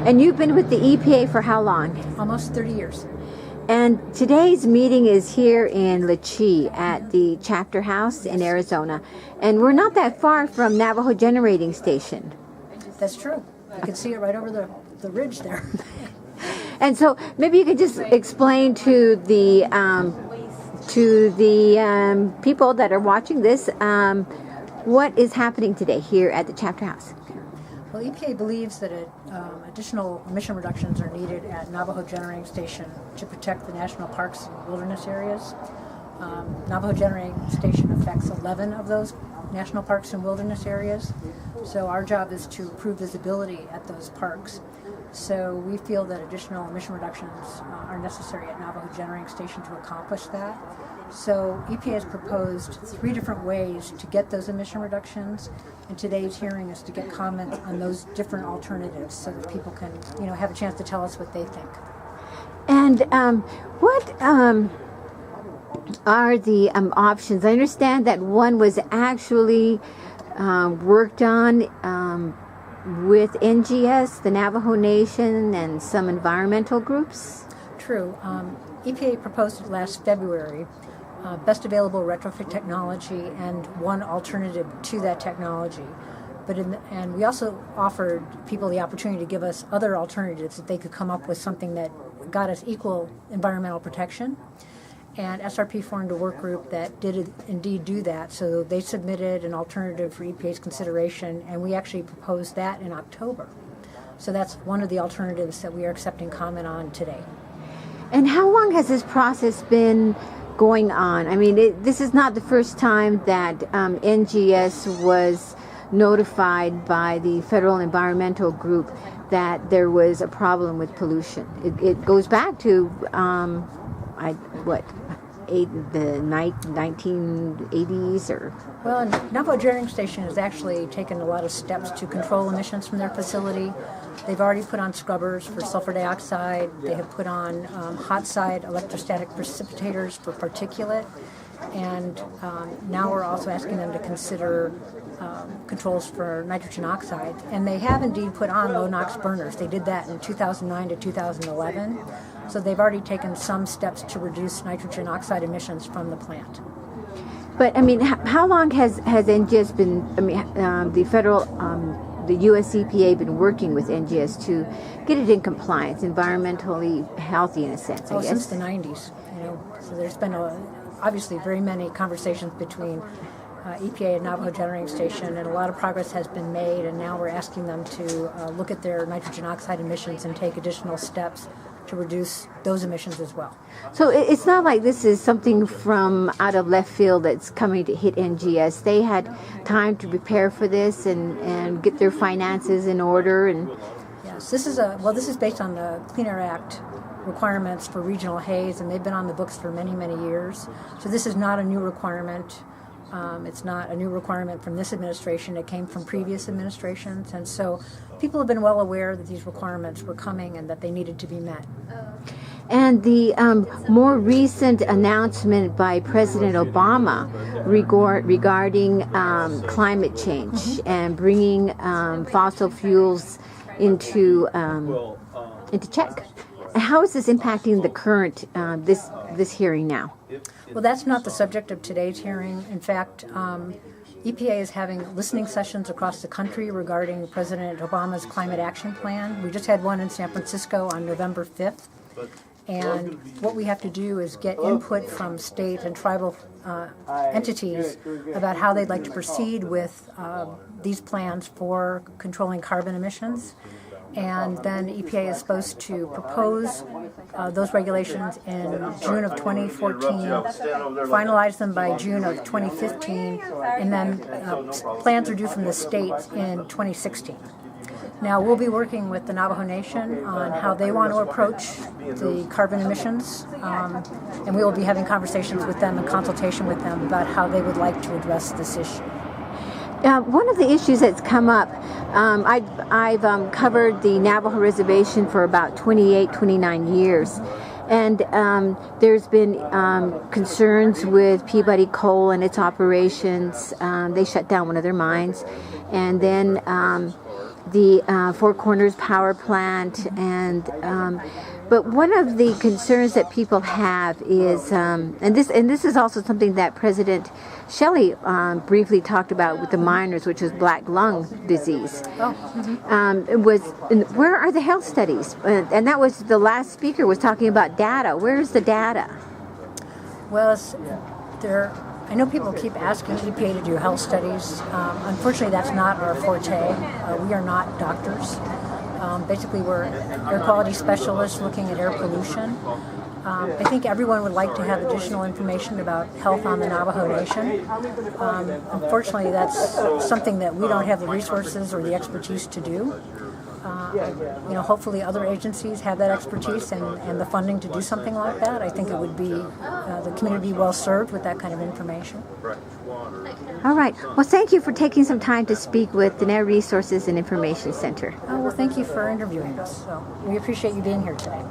And you've been with the EPA for how long? Almost 30 years. And today's meeting is here in LeChee at the chapter house in Arizona. And we're not that far from Navajo Generating Station. That's true. You can see it right over the ridge there. And so maybe you could just explain to the people that are watching this what is happening today here at the chapter house. Well, EPA believes that additional emission reductions are needed at Navajo Generating Station to protect the national parks and wilderness areas. Navajo Generating Station affects 11 of those national parks and wilderness areas. So our job is to improve visibility at those parks. So we feel that additional emission reductions are necessary at Navajo Generating Station to accomplish that. So EPA has proposed 3 different ways to get those emission reductions, and today's hearing is to get comments on those different alternatives so that people can, have a chance to tell us what they think. And what are the options? I understand that one was actually worked on with NGS, the Navajo Nation, and some environmental groups? True. EPA proposed last February best available retrofit technology and one alternative to that technology. And we also offered people the opportunity to give us other alternatives that they could come up with something that got us equal environmental protection. And SRP formed a work group that did indeed do that. So they submitted an alternative for EPA's consideration, and we actually proposed that in October. So that's one of the alternatives that we are accepting comment on today. And how long has this process been going on? I mean, this is not the first time that NGS was notified by the Federal Environmental Group that there was a problem with pollution. It goes back to the 1980s or? Well, Navajo Generating Station has actually taken a lot of steps to control emissions from their facility. They've already put on scrubbers for sulfur dioxide. They have put on hot side electrostatic precipitators for particulate. And now we're also asking them to consider controls for nitrogen oxide. And they have indeed put on low NOx burners. They did that in 2009 to 2011. So they've already taken some steps to reduce nitrogen oxide emissions from the plant. But I mean, how long has NGS been? I mean, the US EPA been working with NGS to get it in compliance, environmentally healthy in a sense? I guess since the 90s. So there's been obviously very many conversations between EPA and Navajo Generating Station, and a lot of progress has been made. And now we're asking them to look at their nitrogen oxide emissions and take additional steps to reduce those emissions as well. So it's not like this is something from out of left field that's coming to hit NGS. They had time to prepare for this and get their finances in order. And yes, this is based on the Clean Air Act requirements for regional haze, and they've been on the books for many, many years. So this is not a new requirement. It's not a new requirement from this administration. It came from previous administrations, and so people have been well aware that these requirements were coming and that they needed to be met. And the more recent announcement by President Obama regarding climate change and bringing fossil fuels into check. How is this impacting the current this hearing now? Well, that's not the subject of today's hearing. In fact, EPA is having listening sessions across the country regarding President Obama's climate action plan. We just had one in San Francisco on November 5th. And what we have to do is get input from state and tribal entities about how they'd like to proceed with these plans for controlling carbon emissions. And then EPA is supposed to propose those regulations in June of 2014, finalize them by June of 2015, and then plans are due from the states in 2016. Now, we'll be working with the Navajo Nation on how they want to approach the carbon emissions, and we will be having conversations with them and consultation with them about how they would like to address this issue. One of the issues that's come up, I've covered the Navajo Reservation for about 29 years. And there's been concerns with Peabody Coal and its operations. They shut down one of their mines. And then the Four Corners power plant, and but one of the concerns that people have is, and this is also something that President Shelley briefly talked about with the miners, which is black lung disease. It was, where are the health studies? And that was the last speaker was talking about data. Where's the data? Well, I know people keep asking EPA to do health studies. Unfortunately, that's not our forte. We are not doctors. Basically, we're air quality specialists looking at air pollution. I think everyone would like to have additional information about health on the Navajo Nation. Unfortunately, that's something that we don't have the resources or the expertise to do. Hopefully other agencies have that expertise and the funding to do something like that. I think it would be the community well served with that kind of information. All right. Well, thank you for taking some time to speak with the Dine Resources and Information Center. Oh, well, thank you for interviewing us. So we appreciate you being here today.